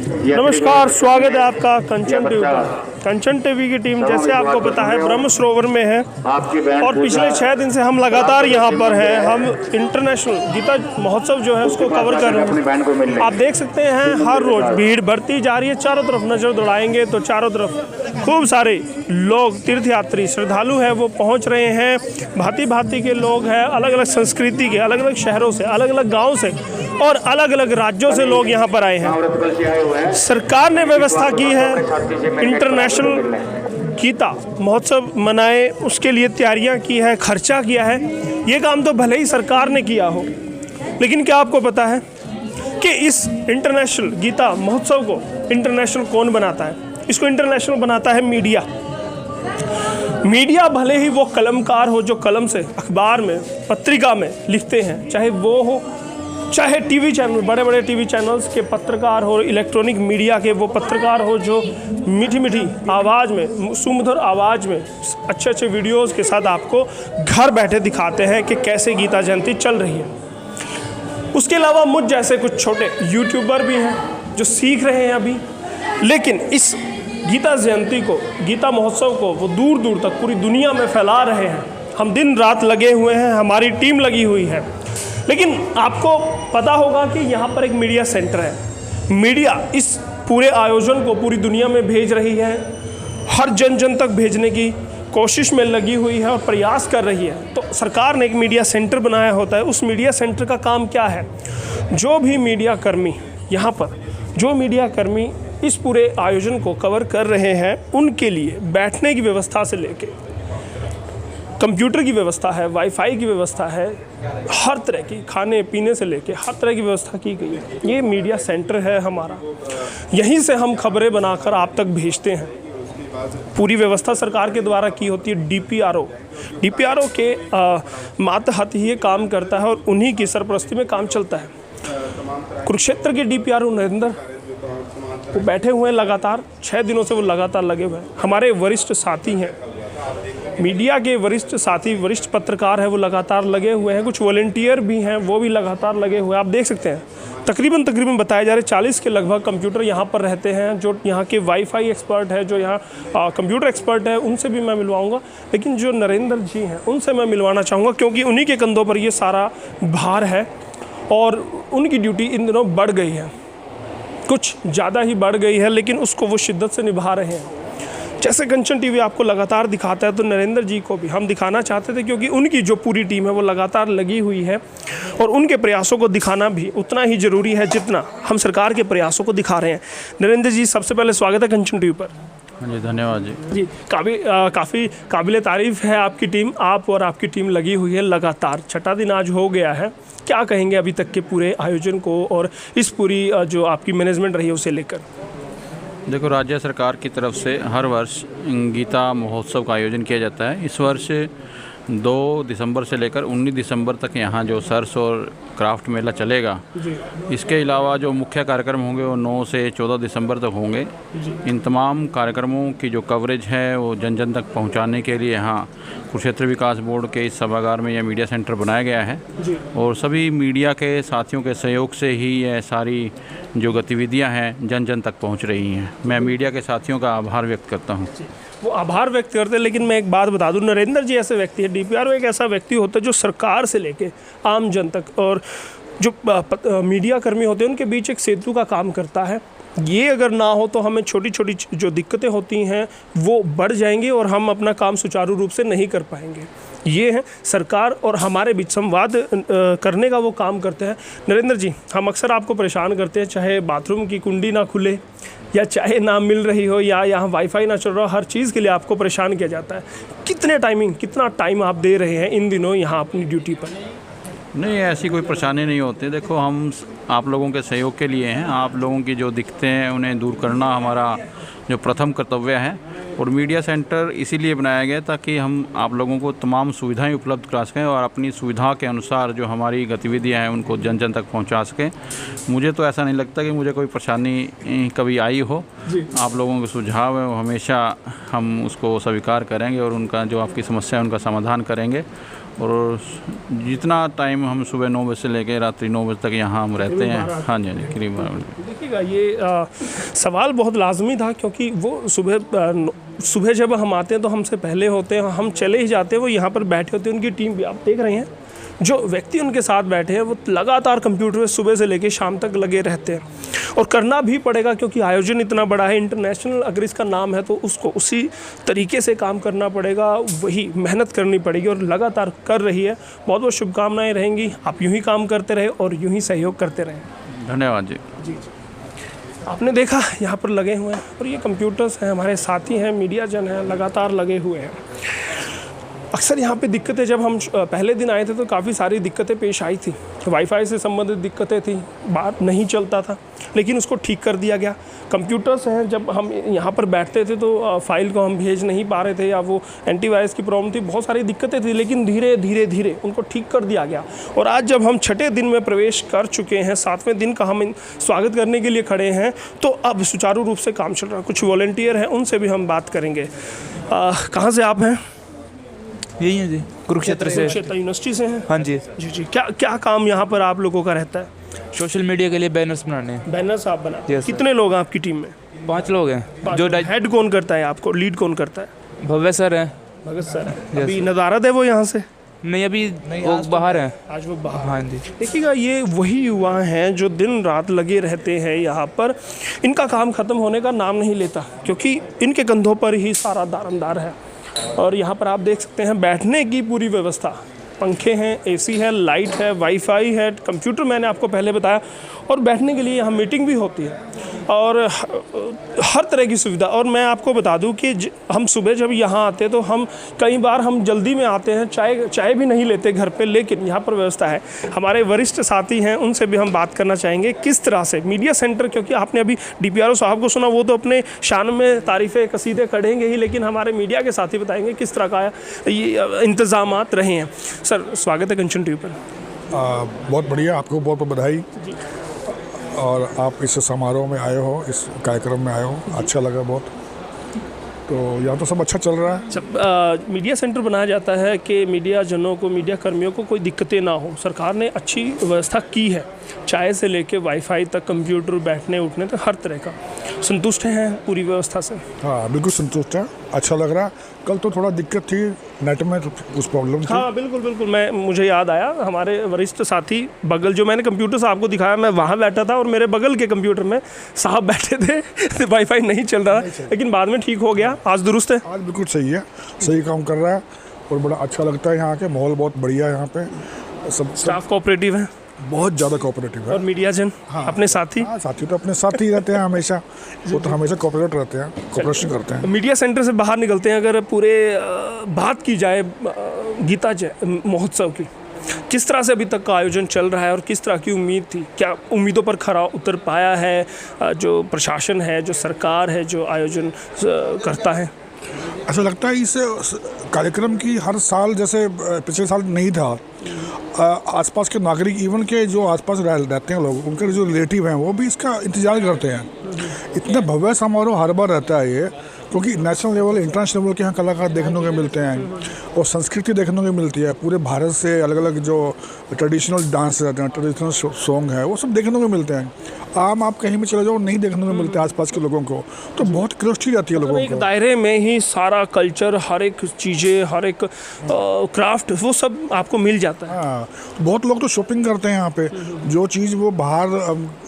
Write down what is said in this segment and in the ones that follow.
नमस्कार, स्वागत है आपका कंचन टीवी पर। कंचन टीवी की टीम जैसे आपको पता है ब्रह्म सरोवर में है और पिछले 6 दिन से हम लगातार यहाँ पर हैं। हम इंटरनेशनल गीता महोत्सव जो है उसको कवर कर रहे हैं। आप देख सकते हैं हर रोज़ भीड़ बढ़ती जा रही है। चारों तरफ नज़र दौड़ाएंगे तो चारों तरफ खूब सारे लोग, तीर्थयात्री, श्रद्धालु हैं, वो पहुँच रहे हैं। भांति भांति के लोग हैं, अलग अलग संस्कृति के, अलग अलग शहरों से, अलग अलग गाँव से और अलग अलग राज्यों से लोग यहाँ पर आए हैं। सरकार ने व्यवस्था की है इंटरनेशनल गीता महोत्सव मनाए, उसके लिए तैयारियां की है, खर्चा किया है। ये काम तो भले ही सरकार ने किया हो, लेकिन क्या आपको पता है कि इस इंटरनेशनल गीता महोत्सव को इंटरनेशनल कौन बनाता है? इसको इंटरनेशनल बनाता है मीडिया। मीडिया भले ही वो कलमकार हो जो कलम से अखबार में, पत्रिका में लिखते हैं, चाहे वो हो, चाहे टीवी चैनल, बड़े बड़े टीवी चैनल्स के पत्रकार हो, इलेक्ट्रॉनिक मीडिया के वो पत्रकार हो जो मीठी मीठी आवाज़ में, सुमधुर आवाज़ में अच्छे अच्छे वीडियोस के साथ आपको घर बैठे दिखाते हैं कि कैसे गीता जयंती चल रही है। उसके अलावा मुझ जैसे कुछ छोटे यूट्यूबर भी हैं जो सीख रहे हैं अभी, लेकिन इस गीता जयंती को, गीता महोत्सव को वो दूर दूर तक पूरी दुनिया में फैला रहे हैं। हम दिन रात लगे हुए हैं, हमारी टीम लगी हुई है। लेकिन आपको पता होगा कि यहाँ पर एक मीडिया सेंटर है। मीडिया इस पूरे आयोजन को पूरी दुनिया में भेज रही है, हर जन जन तक भेजने की कोशिश में लगी हुई है और प्रयास कर रही है। तो सरकार ने एक मीडिया सेंटर बनाया होता है। उस मीडिया सेंटर का काम क्या है? जो भी मीडिया कर्मी यहाँ पर, जो मीडिया कर्मी इस पूरे आयोजन को कवर कर रहे हैं, उनके लिए बैठने की व्यवस्था से लेके कंप्यूटर की व्यवस्था है, वाईफाई की व्यवस्था है, हर तरह की, खाने पीने से लेके हर तरह की व्यवस्था की गई है। ये मीडिया सेंटर है हमारा। यहीं से हम खबरें बनाकर आप तक भेजते हैं। पूरी व्यवस्था सरकार के द्वारा की होती है। डीपीआरओ के मातहत ही ये काम करता है और उन्हीं की सरपरस्ती में काम चलता है। कुरुक्षेत्र के डीपीआरओ नरेंद्र वो बैठे हुए हैं लगातार, 6 दिनों से वो लगातार लगे हुए हैं। हमारे वरिष्ठ साथी हैं, मीडिया के वरिष्ठ साथी, वरिष्ठ पत्रकार हैं, वो लगातार लगे हुए हैं। कुछ वॉलंटियर भी हैं, वो भी लगातार लगे हुए हैं। आप देख सकते हैं तकरीबन बताया जा रहा है 40 के लगभग कंप्यूटर यहाँ पर रहते हैं। जो यहाँ के वाईफाई एक्सपर्ट है, जो यहाँ कंप्यूटर एक्सपर्ट है, उनसे भी मैं मिलवाऊंगा। लेकिन जो नरेंद्र जी हैं उनसे मैं मिलवाना चाहूँगा, क्योंकि उन्हीं के कंधों पर ये सारा भार है और उनकी ड्यूटी इन दिनों बढ़ गई है, कुछ ज़्यादा ही बढ़ गई है, लेकिन उसको वो शिद्दत से निभा रहे हैं। जैसे कंचन टीवी आपको लगातार दिखाता है, तो नरेंद्र जी को भी हम दिखाना चाहते थे, क्योंकि उनकी जो पूरी टीम है वो लगातार लगी हुई है और उनके प्रयासों को दिखाना भी उतना ही ज़रूरी है जितना हम सरकार के प्रयासों को दिखा रहे हैं। नरेंद्र जी, सबसे पहले स्वागत है कंचन टीवी पर। जी धन्यवाद जी। काफ़ी काबिल तारीफ़ है आपकी टीम। आप और आपकी टीम लगी हुई है लगातार। 6ठा दिन आज हो गया है। क्या कहेंगे अभी तक के पूरे आयोजन को और इस पूरी जो आपकी मैनेजमेंट रही है उसे लेकर? देखो, राज्य सरकार की तरफ से हर वर्ष गीता महोत्सव का आयोजन किया जाता है। इस वर्ष 2 दिसंबर से लेकर 19 दिसंबर तक यहाँ जो सर्स और क्राफ्ट मेला चलेगा, इसके अलावा जो मुख्य कार्यक्रम होंगे वो 9 से 14 दिसंबर तक होंगे। इन तमाम कार्यक्रमों की जो कवरेज है वो जन जन तक पहुँचाने के लिए यहाँ कुरुक्षेत्र विकास बोर्ड के इस सभागार में यह मीडिया सेंटर बनाया गया है और सभी मीडिया के साथियों के सहयोग से ही यह सारी जो गतिविधियां हैं जन जन तक पहुंच रही हैं। मैं मीडिया के साथियों का आभार व्यक्त करता हूं। वो आभार व्यक्त करते हैं, लेकिन मैं एक बात बता दूं, नरेंद्र जी ऐसे व्यक्ति है, डीपीआरओ एक ऐसा व्यक्ति होता है जो सरकार से लेके आम जन तक और जो मीडिया कर्मी होते हैं उनके बीच एक सेतु का काम करता है। ये अगर ना हो तो हमें छोटी छोटी जो दिक्कतें होती हैं वो बढ़ जाएंगी और हम अपना काम सुचारू रूप से नहीं कर पाएंगे। ये है सरकार और हमारे बीच संवाद करने का वो काम करते हैं। नरेंद्र जी, हम अक्सर आपको परेशान करते हैं, चाहे बाथरूम की कुंडी ना खुले या चाहे ना मिल रही हो या यहाँ वाईफाई ना चल रहा हो, हर चीज़ के लिए आपको परेशान किया जाता है। कितना टाइम आप दे रहे हैं इन दिनों यहाँ अपनी ड्यूटी पर? नहीं, ऐसी कोई परेशानी नहीं होती। देखो, हम आप लोगों के सहयोग के लिए हैं। आप लोगों की जो दिक्कतें हैं उन्हें दूर करना हमारा जो प्रथम कर्तव्य है और मीडिया सेंटर इसीलिए बनाया गया ताकि हम आप लोगों को तमाम सुविधाएं उपलब्ध करा सकें और अपनी सुविधा के अनुसार जो हमारी गतिविधियां हैं उनको जन जन तक पहुंचा सकें। मुझे तो ऐसा नहीं लगता कि मुझे कोई परेशानी कभी आई हो। आप लोगों के सुझाव है वो हमेशा हम उसको स्वीकार करेंगे और उनका जो आपकी समस्या है उनका समाधान करेंगे। और जितना टाइम हम सुबह 9 बजे से लेकर रात्रि 9 बजे तक यहाँ हम रहते हैं। हाँ जी, करीब देखिएगा ये सवाल बहुत लाजमी था, क्योंकि वो सुबह जब हम आते हैं तो हमसे पहले होते हैं, हम चले ही जाते हैं, वो यहाँ पर बैठे होते हैं। उनकी टीम भी आप देख रहे हैं, जो व्यक्ति उनके साथ बैठे हैं वो लगातार कंप्यूटर में सुबह से लेकर शाम तक लगे रहते हैं, और करना भी पड़ेगा क्योंकि आयोजन इतना बड़ा है, इंटरनेशनल अगर इसका नाम है तो उसको उसी तरीके से काम करना पड़ेगा, वही मेहनत करनी पड़ेगी और लगातार कर रही है। बहुत बहुत शुभकामनाएं रहेंगी, आप यूँ ही काम करते रहे और यूँ ही सहयोग करते रहें। धन्यवाद जी। जी आपने देखा यहाँ पर लगे हुए हैं, और ये कंप्यूटर्स हैं, हमारे साथी हैं, मीडिया जन हैं, लगातार लगे हुए हैं। अक्सर यहाँ पे दिक्कतें, जब हम पहले दिन आए थे तो काफ़ी सारी दिक्कतें पेश आई थी, वाईफाई से संबंधित दिक्कतें थी, बात नहीं चलता था, लेकिन उसको ठीक कर दिया गया। कंप्यूटर्स हैं, जब हम यहाँ पर बैठते थे तो फाइल को हम भेज नहीं पा रहे थे, या वो एंटीवायरस की प्रॉब्लम थी, बहुत सारी दिक्कतें थी, लेकिन धीरे धीरे उनको ठीक कर दिया गया। और आज जब हम छठे दिन में प्रवेश कर चुके हैं, 7वें दिन का हम स्वागत करने के लिए खड़े हैं, तो अब सुचारू रूप से काम चल रहा है। कुछ वॉलंटियर हैं, उनसे भी हम बात करेंगे। कहाँ से आप हैं? यही है जी, कुरुक्षेत्र से। यूनिवर्सिटी से हैं? हाँ जी। जी क्या काम यहाँ पर आप लोगों का रहता है? सोशल मीडिया के लिए बैनर्स बनाने हैं। बैनर्स आप बनाते हैं? Yes, sir। कितने लोग हैं आपकी टीम में? 5 लोग हैं। जो हेड कौन करता है आपको, लीड कौन करता है? भव्य सर हैं। भगत सर है। अभी नज़ारत है वो यहाँ से? नहीं, अभी वो बाहर हैं। आज वो बाहर। हाँ जी। देखिएगा ये वही युवा हैं जो दिन रात लगे रहते हैं यहाँ पर। इनका काम ख़त्म होने का नाम नहीं लेता, क्योंकि इनके कंधों पर ही सारा दारोमदार है। और यहाँ पर आप देख सकते हैं बैठने की पूरी व्यवस्था, पंखे हैं, एसी है, लाइट है, वाईफाई है, कंप्यूटर मैंने आपको पहले बताया, और बैठने के लिए यहाँ मीटिंग भी होती है, और हर तरह की सुविधा। और मैं आपको बता दूं कि हम सुबह जब यहाँ आते तो हम कई बार हम जल्दी में आते हैं, चाय भी नहीं लेते घर पे, लेकिन यहाँ पर व्यवस्था है। हमारे वरिष्ठ साथी हैं, उनसे भी हम बात करना चाहेंगे किस तरह से मीडिया सेंटर, क्योंकि आपने अभी DPRO साहब को सुना, वो तो अपने शान में तारीफ़ें कसीदे कढ़ेंगे ही, लेकिन हमारे मीडिया के साथी बताएंगे किस तरह का ये इंतज़ामात रहे हैं। सर स्वागत है कंचन टीवी पर। बहुत बढ़िया, आपको बहुत बहुत बधाई। और आप इस समारोह में आए हो, इस कार्यक्रम में आए हो, अच्छा लगा बहुत। तो यहाँ तो सब अच्छा चल रहा है। मीडिया सेंटर बनाया जाता है कि मीडिया जनों को, मीडिया कर्मियों को कोई दिक्कतें ना हो। सरकार ने अच्छी व्यवस्था की है, चाय से लेके वाईफाई तक, कंप्यूटर, बैठने उठने तक, हर तरह का। संतुष्ट हैं पूरी व्यवस्था से? हाँ बिल्कुल संतुष्ट है, अच्छा लग रहा है। कल तो थोड़ा दिक्कत थी, नेट में कुछ प्रॉब्लम थी। हाँ बिल्कुल, मुझे याद आया, हमारे वरिष्ठ साथी बगल, जो मैंने कंप्यूटर साहब को दिखाया, मैं वहाँ बैठा था और मेरे बगल के कंप्यूटर में साहब बैठे थे, वाईफाई नहीं चल रहा था, लेकिन बाद में ठीक हो गया। आज दुरुस्त है? आज बिल्कुल सही है, सही काम कर रहा है, और बड़ा अच्छा लगता है। यहाँ के माहौल बहुत बढ़िया है, यहाँ पे सब स्टाफ कोऑपरेटिव है, बहुत ज़्यादा कोऑपरेटिव है। और मीडिया जन अपने साथी? हाँ, साथी तो अपने साथ ही रहते हैं हमेशा, वो तो हमेशा कोऑपरेट रहते हैं, कोऑपरेशन करते हैं। मीडिया सेंटर से बाहर निकलते हैं, अगर पूरे बात की जाए गीता महोत्सव की, किस तरह से अभी तक का आयोजन चल रहा है और किस तरह की उम्मीद थी? क्या उम्मीदों पर खरा उतर पाया है जो प्रशासन है, जो सरकार है, जो आयोजन करता है? ऐसा लगता है इस कार्यक्रम की हर साल, जैसे पिछले साल नहीं था, आसपास के नागरिक, इवन के जो आसपास रहते हैं लोग, उनके जो रिलेटिव हैं, वो भी इसका इंतज़ार करते हैं। इतना भव्य समारोह हर बार रहता है ये, क्योंकि नेशनल लेवल, इंटरनेशनल लेवल के यहाँ कलाकार देखने को मिलते हैं, और संस्कृति देखने को मिलती है। पूरे भारत से अलग अलग जो ट्रेडिशनल डांस रहते हैं, ट्रेडिशनल सॉन्ग है, वो सब देखने को मिलते हैं। आम आप कहीं भी चले जाओ, नहीं देखने को मिलते आसपास के लोगों को, तो बहुत क्यूरियोसिटी रहती है लोगों को। एक दायरे में ही सारा कल्चर, हर एक चीज़ें, हर एक क्राफ्ट, वो सब आपको मिल जाता है। हाँ, बहुत लोग तो शॉपिंग करते हैं यहाँ पे, जो चीज़ वो बाहर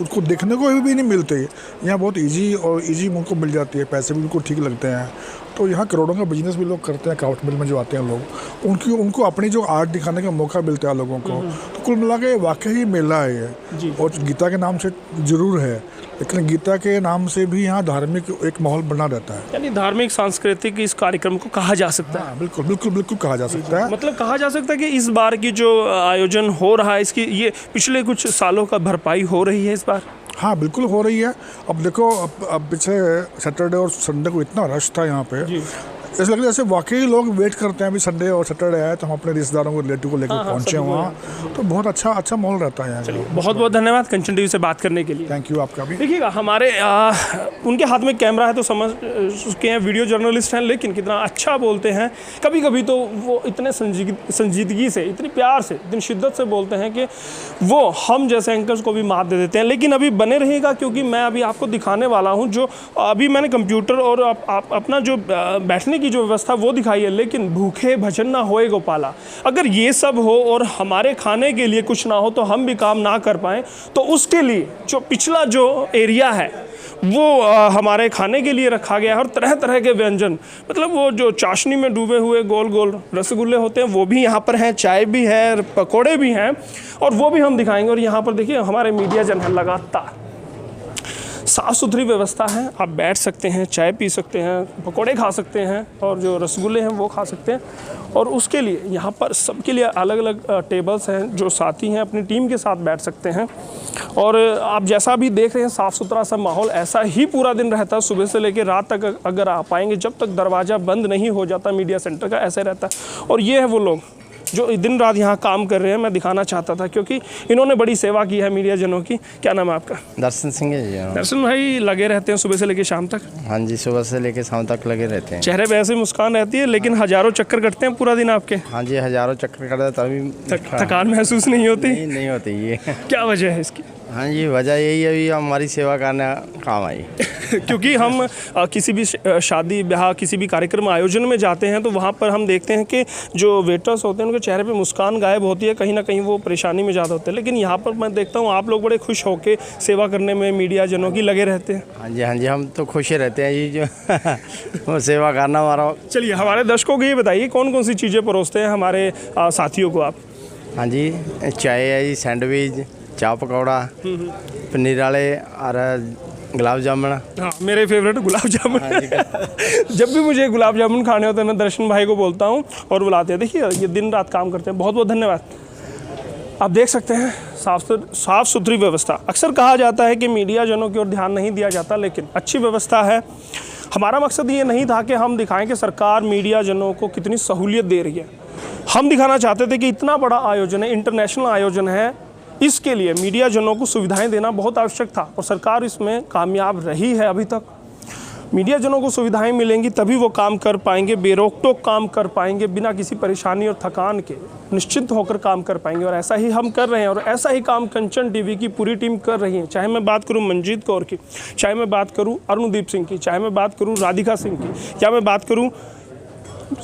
उसको देखने को भी नहीं मिलती, यहाँ बहुत ईजी उनको मिल जाती है, पैसे भी उनको ठीक लगते हैं। तो यहाँ करोड़ों का बिजनेस भी लोग करते हैं, क्राफ्ट मिल में जो आते हैं लोग, उनको अपनी जो आर्ट दिखाने का मौका मिलता है लोगों को। तो कुल मिला के वाकई ही मेला है ये, और गीता के नाम से ज़रूर है, लेकिन गीता के नाम से भी यहाँ धार्मिक एक माहौल बना रहता है। यानी धार्मिक सांस्कृतिक इस कार्यक्रम को कहा जा सकता है? बिल्कुल कहा जा सकता है। मतलब कहा जा सकता है कि इस बार की जो आयोजन हो रहा है, इसकी ये पिछले कुछ सालों का भरपाई हो रही है इस बार? हाँ बिल्कुल हो रही है। अब देखो, अब पिछले सैटरडे और संडे को इतना रश था यहाँ पे, ऐसा लग रहा है जैसे वाकई लोग वेट करते हैं, अभी संडे और सैटरडे है तो हम अपने रिश्तेदारों को, रिलेटिव को लेकर पहुंचे वहाँ, तो बहुत अच्छा माहौल रहता है यहाँ। बहुत बहुत धन्यवाद कंचन टीवी से बात करने के लिए। थैंक यू आपका भी। देखिएगा हमारे उनके हाथ में कैमरा है तो समझ उसके हैं, वीडियो जर्नलिस्ट हैं, लेकिन कितना अच्छा बोलते हैं। कभी कभी तो वो इतने संजीदगी से, इतनी प्यार से, इतनी शिद्दत से बोलते हैं कि वो हम जैसे एंकर्स को भी मात दे देते हैं। लेकिन अभी बने रहेगा, क्योंकि मैं अभी आपको दिखाने वाला हूँ जो अभी मैंने कंप्यूटर और अपना जो बैठने की जो व्यवस्था वो दिखाई है। लेकिन भूखे भजन ना होए गोपाला, अगर ये सब हो और हमारे खाने के लिए कुछ ना हो तो हम भी काम ना कर पाएँ, तो उसके लिए जो पिछला जो एरिया है वो हमारे खाने के लिए रखा गया है। और तरह तरह के व्यंजन, मतलब वो जो चाशनी में डूबे हुए गोल गोल रसगुल्ले होते हैं वो भी यहाँ पर हैं, चाय भी है, पकोड़े भी हैं, और वो भी हम दिखाएंगे। और यहाँ पर देखिए हमारे मीडिया जन है, लगातार साफ़ सुथरी व्यवस्था है, आप बैठ सकते हैं, चाय पी सकते हैं, पकोड़े खा सकते हैं, और जो रसगुल्ले हैं वो खा सकते हैं। और उसके लिए यहाँ पर सबके लिए अलग अलग टेबल्स हैं, जो साथी हैं अपनी टीम के साथ बैठ सकते हैं। और आप जैसा भी देख रहे हैं साफ़ सुथरा सा माहौल ऐसा ही पूरा दिन रहता है, सुबह से लेकर रात तक अगर आप आएंगे, जब तक दरवाज़ा बंद नहीं हो जाता मीडिया सेंटर का, ऐसे रहता है। और ये है वो लोग जो दिन रात यहाँ काम कर रहे हैं, मैं दिखाना चाहता था क्योंकि इन्होंने बड़ी सेवा की है मीडिया जनों की। क्या नाम है आपका? दर्शन सिंह है जी। हाँ। दर्शन भाई लगे रहते हैं सुबह से लेकर शाम तक? हाँ जी, सुबह से लेकर शाम तक लगे रहते हैं। चेहरे पे ऐसे मुस्कान रहती है, लेकिन हज़ारों चक्कर कटते हैं पूरा दिन आपके? हाँ जी, हज़ारों चक्कर काटते तभी थकान महसूस नहीं होती? नहीं होती ये। क्या वजह है इसकी? हाँ जी, वजह यही है, अभी हमारी सेवा करने काम आई। क्योंकि हम किसी भी शादी ब्याह, किसी भी कार्यक्रम आयोजन में जाते हैं तो वहाँ पर हम देखते हैं कि जो वेटर्स होते हैं उनके चेहरे पे मुस्कान गायब होती है, कहीं ना कहीं वो परेशानी में ज़्यादा होते हैं। लेकिन यहाँ पर मैं देखता हूँ आप लोग बड़े खुश होकर सेवा करने में मीडिया जनों की लगे रहते हैं। हाँ जी, हम तो खुश रहते हैं जी, जो वो सेवा करना हमारा। चलिए हमारे दर्शकों को ये बताइए कौन कौन सी चीज़ें परोसते हैं हमारे साथियों को आप? हाँ जी, चाय है जी, सैंडविच, चाय पकौड़ा, पनीर वाले और गुलाब जामुन। हाँ, मेरे फेवरेट गुलाब जामुन। जब भी मुझे गुलाब जामुन खाने होते हैं मैं दर्शन भाई को बोलता हूँ और बुलाते हैं। देखिए ये दिन रात काम करते हैं। बहुत बहुत धन्यवाद। आप देख सकते हैं साफ़ सुथरी व्यवस्था। अक्सर कहा जाता है कि मीडिया जनों की ओर ध्यान नहीं दिया जाता, लेकिन अच्छी व्यवस्था है। हमारा मकसद ये नहीं था कि हम दिखाएं कि सरकार मीडिया जनों को कितनी सहूलियत दे रही है। हम दिखाना चाहते थे कि इतना बड़ा आयोजन है, इंटरनेशनल आयोजन है, इसके लिए मीडिया जनों को सुविधाएं देना बहुत आवश्यक था और सरकार इसमें कामयाब रही है अभी तक। मीडिया जनों को सुविधाएं मिलेंगी तभी वो काम कर पाएंगे, बेरोक-टोक काम कर पाएंगे, बिना किसी परेशानी और थकान के निश्चिंत होकर काम कर पाएंगे। और ऐसा ही हम कर रहे हैं और ऐसा ही काम कंचन टीवी की पूरी टीम कर रही है। चाहे मैं बात करूं मंजीत कौर की, चाहे मैं बात करूं अरुणदीप सिंह की, चाहे मैं बात करूं राधिका सिंह की, या मैं बात करूं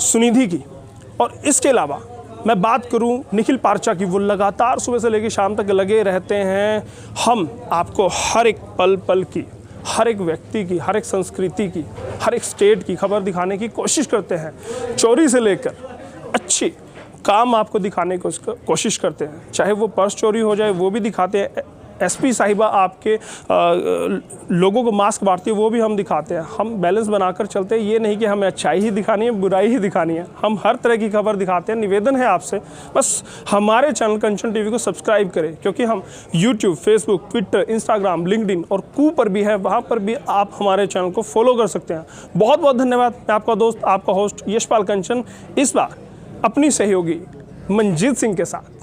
सुनिधि की, और इसके अलावा मैं बात करूं निखिल पारचा की, वो लगातार सुबह से लेकर शाम तक लगे रहते हैं। हम आपको हर एक पल पल की, हर एक व्यक्ति की, हर एक संस्कृति की, हर एक स्टेट की खबर दिखाने की कोशिश करते हैं। चोरी से लेकर अच्छी काम आपको दिखाने की कोशिश करते हैं। चाहे वो पर्स चोरी हो जाए वो भी दिखाते हैं। एसपी साहिबा आपके लोगों को मास्क बांटती है वो भी हम दिखाते हैं। हम बैलेंस बनाकर चलते हैं। ये नहीं कि हमें अच्छाई ही दिखानी है, बुराई ही दिखानी है। हम हर तरह की खबर दिखाते हैं। निवेदन है आपसे, बस हमारे चैनल कंचन टीवी को सब्सक्राइब करें, क्योंकि हम YouTube, Facebook, Twitter, Instagram, LinkedIn और कू पर भी है, वहाँ पर भी आप हमारे चैनल को फॉलो कर सकते हैं। बहुत बहुत धन्यवाद। मैं आपका दोस्त, आपका होस्ट यशपाल कंचन, इस बार अपनी सहयोगी मंजीत सिंह के साथ